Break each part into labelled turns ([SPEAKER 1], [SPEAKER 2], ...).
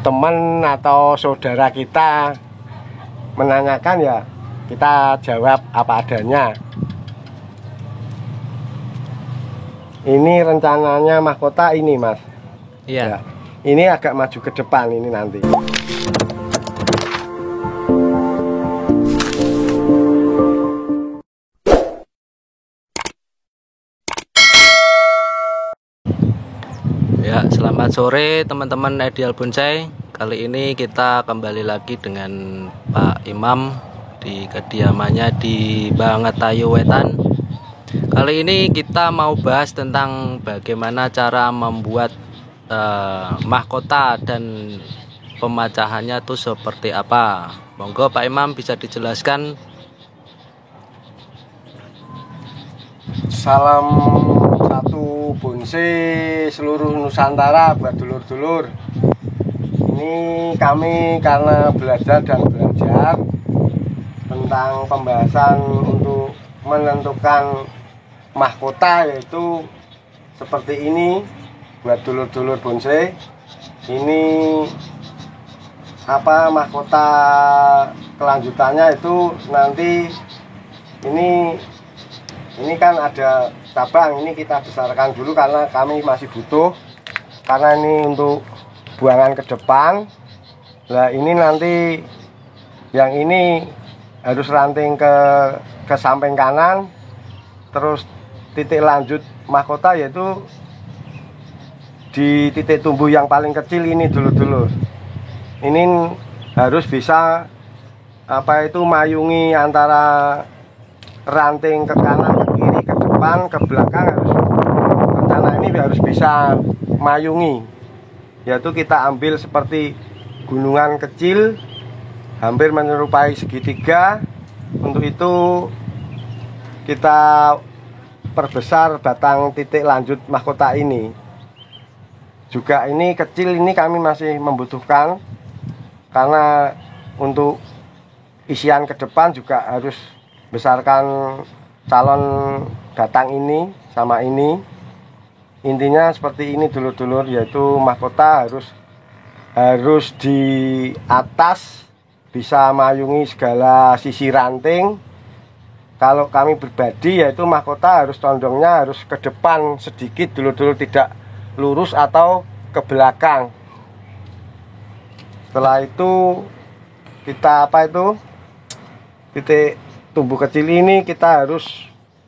[SPEAKER 1] teman atau saudara kita menanyakan, ya kita jawab apa adanya. Ini rencananya mahkota ini, Mas.
[SPEAKER 2] Iya.
[SPEAKER 1] Ya, ini agak maju ke depan ini nanti.
[SPEAKER 2] Ya, selamat sore teman-teman Ideal Bonsai. Kali ini kita kembali lagi dengan Pak Imam di kediamannya di Bangetayu Wetan. Kali ini kita mau bahas tentang bagaimana cara membuat mahkota dan pemecahannya itu seperti apa. Monggo Pak Imam bisa dijelaskan.
[SPEAKER 1] Salam satu bonsai seluruh Nusantara buat dulur-dulur. Ini kami karena belajar tentang pembahasan untuk menentukan mahkota, yaitu seperti ini buat dulur-dulur bonsai. Ini mahkota kelanjutannya itu nanti ini kan ada cabang, ini kita besarkan dulu karena kami masih butuh, karena ini untuk buangan ke depan. Nah, ini nanti yang ini harus ranting ke samping kanan, terus titik lanjut mahkota yaitu di titik tumbuh yang paling kecil ini dulur-dulur. Ini harus bisa mayungi antara ranting ke kanan, ke kiri, ke depan, ke belakang. Rencana ini harus bisa mayungi, yaitu kita ambil seperti gunungan kecil hampir menyerupai segitiga. Untuk itu kita perbesar batang titik lanjut mahkota ini. Juga ini kecil, ini kami masih membutuhkan karena untuk isian ke depan juga harus besarkan calon batang ini sama ini. Intinya seperti ini dulur-dulur, yaitu mahkota harus di atas bisa mayungi segala sisi ranting. Kalau kami pribadi yaitu mahkota condongnya harus ke depan sedikit dulur-dulur, tidak lurus atau ke belakang. Setelah itu kita titik tumbuh kecil ini kita harus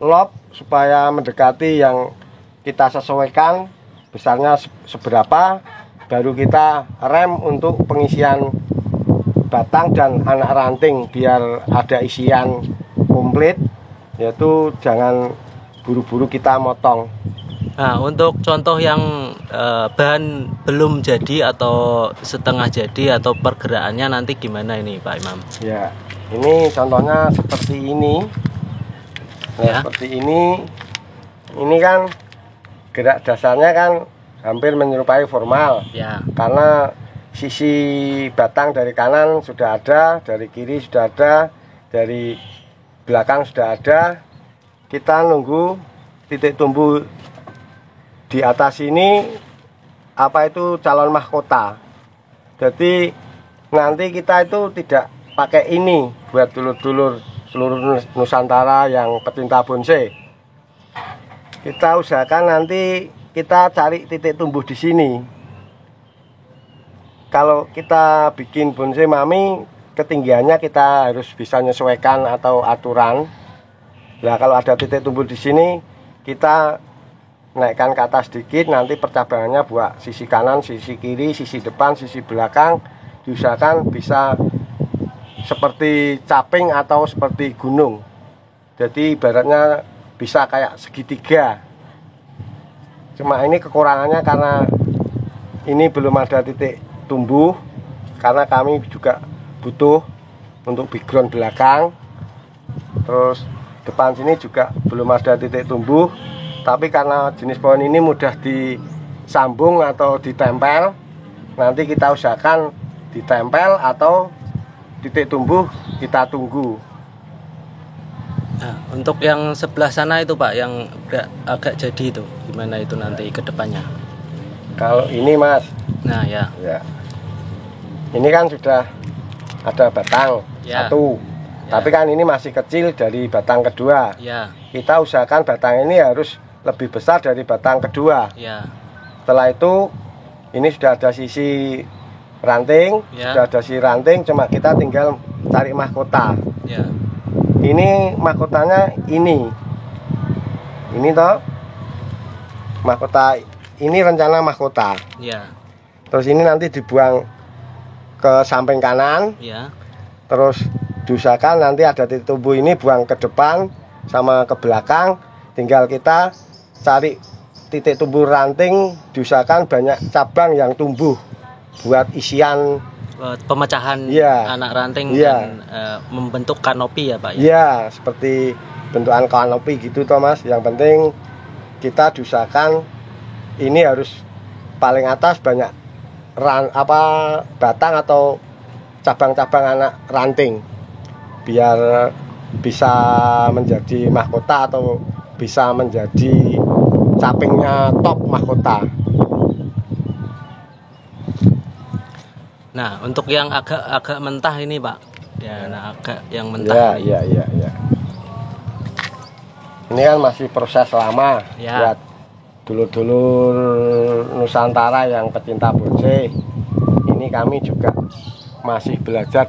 [SPEAKER 1] lop supaya mendekati yang kita sesuaikan besarnya seberapa, baru kita rem untuk pengisian batang dan anak ranting biar ada isian komplit, yaitu jangan buru-buru kita motong.
[SPEAKER 2] Nah, untuk contoh yang bahan belum jadi atau setengah jadi atau pergerakannya nanti gimana ini Pak Imam?
[SPEAKER 1] Ya, ini contohnya seperti ini. Nah, ya. Seperti ini. Ini kan gerak dasarnya kan hampir menyerupai formal.
[SPEAKER 2] Ya.
[SPEAKER 1] Karena sisi batang dari kanan sudah ada, dari kiri sudah ada, dari belakang sudah ada. Kita nunggu titik tumbuh di atas ini calon mahkota. Jadi nanti kita itu tidak pakai ini buat dulur-dulur seluruh Nusantara yang pecinta bonsai. Kita usahakan nanti kita cari titik tumbuh di sini. Kalau kita bikin bonsai mami, ketinggiannya kita harus bisa menyesuaikan atau aturan. Nah, kalau ada titik tumbuh di sini, kita naikkan ke atas sedikit, nanti percabangannya buat sisi kanan, sisi kiri, sisi depan, sisi belakang. Diusahakan bisa seperti caping atau seperti gunung. Jadi ibaratnya bisa kayak segitiga. Cuma ini kekurangannya karena ini belum ada titik tumbuh, karena kami juga butuh untuk background belakang. Terus depan sini juga belum ada titik tumbuh. Tapi karena jenis pohon ini mudah disambung atau ditempel, nanti kita usahakan ditempel atau titik tumbuh kita tunggu.
[SPEAKER 2] Nah, untuk yang sebelah sana itu Pak, yang agak jadi itu, gimana itu nanti ke depannya?
[SPEAKER 1] Kalau ini Mas,
[SPEAKER 2] Nah ya.
[SPEAKER 1] ya. Ini kan sudah ada batang
[SPEAKER 2] Ya.
[SPEAKER 1] satu.
[SPEAKER 2] Ya.
[SPEAKER 1] Tapi kan ini masih kecil dari batang kedua.
[SPEAKER 2] Ya.
[SPEAKER 1] Kita usahakan batang ini harus lebih besar dari batang kedua.
[SPEAKER 2] Ya.
[SPEAKER 1] Setelah itu ini sudah ada sisi ranting,
[SPEAKER 2] Ya.
[SPEAKER 1] sudah ada sisi ranting, cuma kita tinggal cari mahkota.
[SPEAKER 2] Ya.
[SPEAKER 1] Ini mahkotanya ini toh mahkota, ini rencana mahkota.
[SPEAKER 2] Ya.
[SPEAKER 1] Terus ini nanti dibuang ke samping kanan,
[SPEAKER 2] Ya.
[SPEAKER 1] terus diusahakan nanti ada titik tumbuh ini buang ke depan sama ke belakang. Tinggal kita cari titik tumbuh ranting, diusahakan banyak cabang yang tumbuh buat isian.
[SPEAKER 2] Pemecahan
[SPEAKER 1] Iya.
[SPEAKER 2] anak ranting
[SPEAKER 1] Iya.
[SPEAKER 2] dan membentuk kanopi ya Pak ya.
[SPEAKER 1] Ya, seperti bentukan kanopi gitu Thomas. Yang penting kita diusahakan ini harus paling atas banyak batang atau cabang-cabang anak ranting biar bisa menjadi mahkota atau bisa menjadi capingnya top mahkota.
[SPEAKER 2] Nah, untuk yang agak mentah ini Pak. Ya, nah, agak yang mentah.
[SPEAKER 1] Ya. Ini kan masih proses lama
[SPEAKER 2] Ya.
[SPEAKER 1] buat dulur-dulur Nusantara yang pecinta bonsai. Ini kami juga masih belajar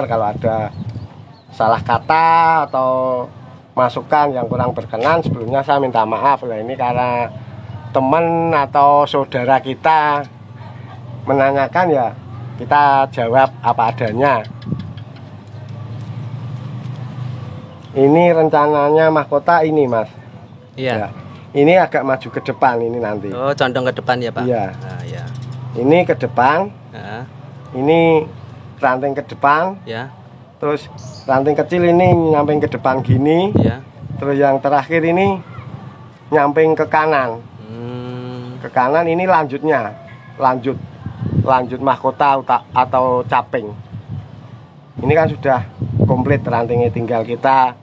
[SPEAKER 1] kalau ada salah kata atau masukan yang kurang berkenan sebelumnya saya minta maaf. Nah, ini karena teman atau saudara kita menanyakan ya kita jawab apa adanya. Ini rencananya mahkota ini Mas.
[SPEAKER 2] Iya.
[SPEAKER 1] Ya. Ini agak maju ke depan ini nanti.
[SPEAKER 2] Oh, condong ke depan ya Pak.
[SPEAKER 1] Iya.
[SPEAKER 2] Nah, ya.
[SPEAKER 1] Ini ke depan,
[SPEAKER 2] Nah,
[SPEAKER 1] ini ranting ke depan,
[SPEAKER 2] ya.
[SPEAKER 1] terus ranting kecil ini nyamping ke depan gini,
[SPEAKER 2] Ya.
[SPEAKER 1] terus yang terakhir ini nyamping ke kanan. Ke kanan ini lanjut mahkota atau caping. Ini kan sudah komplit rantingnya, tinggal kita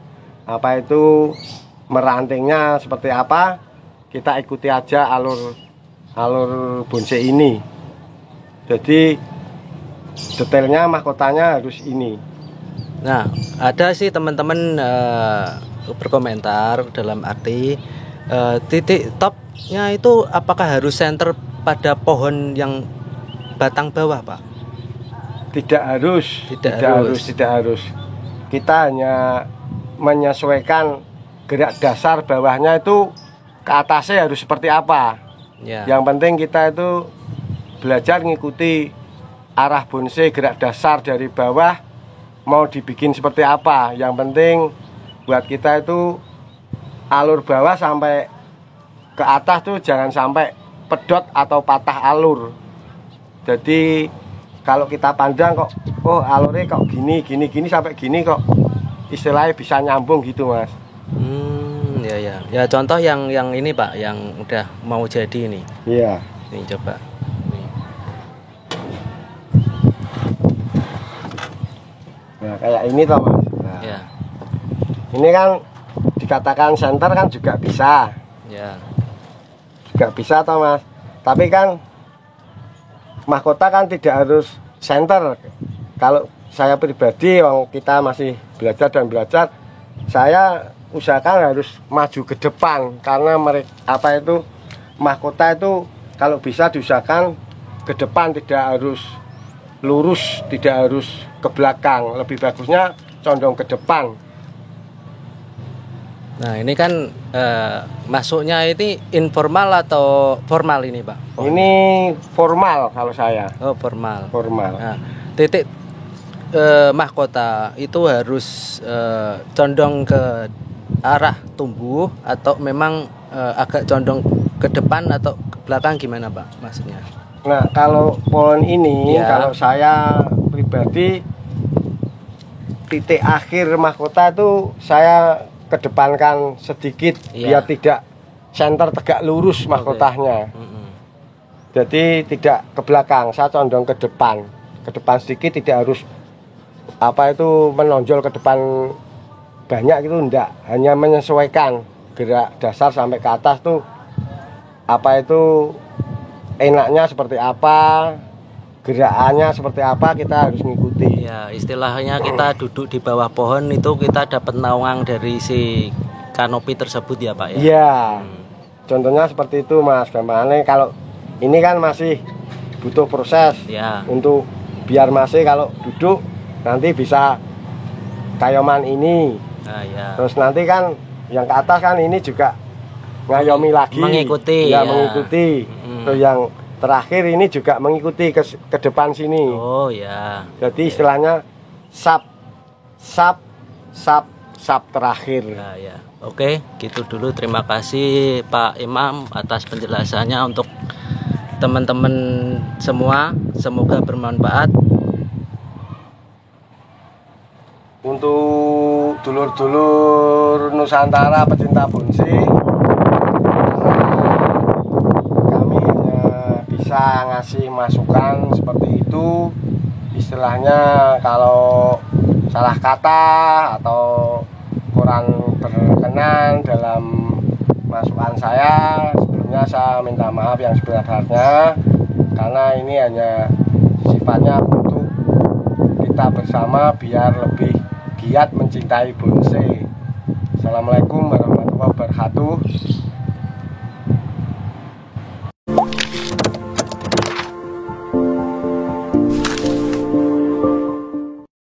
[SPEAKER 1] merantingnya seperti apa, kita ikuti aja alur bonsai ini. Jadi detailnya mahkotanya harus ini.
[SPEAKER 2] Nah, ada sih teman-teman berkomentar dalam arti titik topnya itu apakah harus center pada pohon yang batang bawah Pak?
[SPEAKER 1] Tidak harus. Kita hanya menyesuaikan gerak dasar bawahnya itu ke atasnya harus seperti apa.
[SPEAKER 2] Ya.
[SPEAKER 1] Yang penting kita itu belajar ngikuti arah bonsai, gerak dasar dari bawah mau dibikin seperti apa. Yang penting buat kita itu alur bawah sampai ke atas tuh jangan sampai pedot atau patah alur. Jadi kalau kita pandang kok, oh alurnya kok gini sampai gini kok, istilahnya bisa nyambung gitu Mas.
[SPEAKER 2] Ya. Ya contoh yang ini Pak, yang udah mau jadi ini.
[SPEAKER 1] Iya.
[SPEAKER 2] Ini coba.
[SPEAKER 1] Nah kayak ini toh Mas. Nah,
[SPEAKER 2] Ya.
[SPEAKER 1] ini kan dikatakan center kan juga bisa.
[SPEAKER 2] Ya.
[SPEAKER 1] Juga bisa toh Mas. Tapi kan mahkota kan tidak harus center. Kalau saya pribadi, kita masih belajar, saya usahakan harus maju ke depan karena mahkota itu kalau bisa diusahakan ke depan, tidak harus lurus, tidak harus ke belakang. Lebih bagusnya condong ke depan.
[SPEAKER 2] Nah, ini kan masuknya ini informal atau formal ini Pak?
[SPEAKER 1] Ini formal kalau saya.
[SPEAKER 2] Oh, formal. Nah, titik mahkota itu harus condong ke arah tumbuh atau memang agak condong ke depan atau ke belakang, gimana Pak maksudnya?
[SPEAKER 1] Nah kalau pohon ini
[SPEAKER 2] Ya.
[SPEAKER 1] Kalau saya pribadi titik akhir mahkota itu saya kedepankan sedikit
[SPEAKER 2] Ya.
[SPEAKER 1] biar tidak center tegak lurus mahkotanya. Jadi tidak ke belakang, saya condong ke depan sedikit, tidak harus menonjol ke depan banyak gitu, enggak, hanya menyesuaikan gerak dasar sampai ke atas tuh enaknya seperti apa, gerakannya seperti apa, kita harus ngikuti.
[SPEAKER 2] Ya, istilahnya kita duduk di bawah pohon itu kita dapat naungan dari si kanopi tersebut ya Pak ya.
[SPEAKER 1] Iya. Contohnya seperti itu Mas. Gampangannya kalau ini kan masih butuh proses
[SPEAKER 2] Ya.
[SPEAKER 1] untuk biar masih kalau duduk nanti bisa kayoman ini.
[SPEAKER 2] Nah, ya.
[SPEAKER 1] Terus nanti kan yang ke atas kan ini juga ngayomi lagi.
[SPEAKER 2] Mengikuti,
[SPEAKER 1] Ya,
[SPEAKER 2] ya.
[SPEAKER 1] mengikuti. Terus yang terakhir ini juga mengikuti ke depan sini.
[SPEAKER 2] Oh ya.
[SPEAKER 1] Jadi istilahnya sap terakhir.
[SPEAKER 2] Ya, ya. Oke, gitu dulu. Terima kasih Pak Imam atas penjelasannya untuk teman-teman semua. Semoga bermanfaat.
[SPEAKER 1] Untuk dulur-dulur Nusantara pecinta bonsai, kami hanya bisa ngasih masukan seperti itu. Istilahnya kalau salah kata atau kurang berkenan dalam masukan saya, sebelumnya saya minta maaf yang sebenarnya, karena ini hanya sifatnya untuk kita bersama biar lebih giat mencintai bonsai. Assalamualaikum warahmatullahi wabarakatuh.